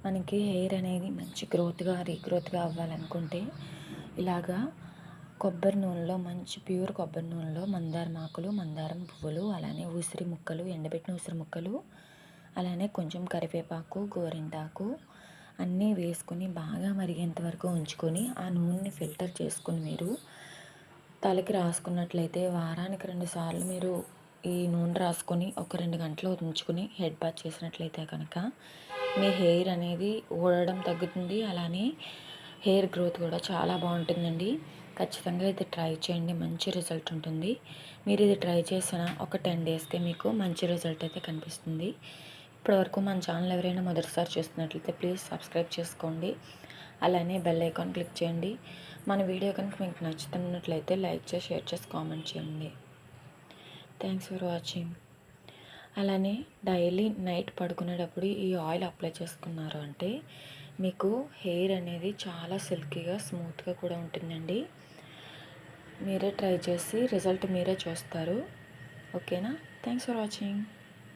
మనకి హెయిర్ అనేది మంచి గ్రోత్గా రీగ్రోత్గా అవ్వాలనుకుంటే ఇలాగా కొబ్బరి నూనెలో మంచి ప్యూర్ కొబ్బరి నూనెలో మందారం ఆకులు, మందారం పువ్వులు, అలానే ఉసిరి ముక్కలు, ఎండబెట్టిన ఉసిరి ముక్కలు, అలానే కొంచెం కరివేపాకు, గోరింటాకు అన్నీ వేసుకొని బాగా మరిగేంత వరకు ఉంచుకొని ఆ నూనెని ఫిల్టర్ చేసుకొని మీరు తలకి రాసుకున్నట్లయితే వారానికి 2 సార్లు మీరు ఈ నూనె రాసుకొని ఒక 2 గంటలు ఉంచుకొని హెడ్ బాత్ చేసినట్లయితే కనుక మీ హెయిర్ అనేది ఊడడం తగ్గుతుంది. అలానే హెయిర్ గ్రోత్ కూడా చాలా బాగుంటుందండి. ఖచ్చితంగా ఇది ట్రై చేయండి, మంచి రిజల్ట్ ఉంటుంది. మీరు ఇది ట్రై చేసిన ఒక 10 డేస్కే మీకు మంచి రిజల్ట్ అయితే కనిపిస్తుంది. ఇప్పటివరకు మన ఛానల్ ఎవరైనా మొదటిసారి చూస్తున్నట్లయితే ప్లీజ్ సబ్స్క్రైబ్ చేసుకోండి. అలానే బెల్ ఐకాన్ క్లిక్ చేయండి. మన వీడియో కనుక మీకు నచ్చుతున్నట్లయితే లైక్ చేసి, షేర్ చేసి, కామెంట్ చేయండి. Thanks for watching. అలానే డైలీ నైట్ పడుకునేటప్పుడు ఈ ఆయిల్ అప్లై చేసుకున్నారు అంటే మీకు హెయిర్ అనేది చాలా సిల్కీగా, స్మూత్గా కూడా ఉంటుందండి. మీరే ట్రై చేసి రిజల్ట్ మీరే చూస్తారు. ఓకేనా? Thanks for watching.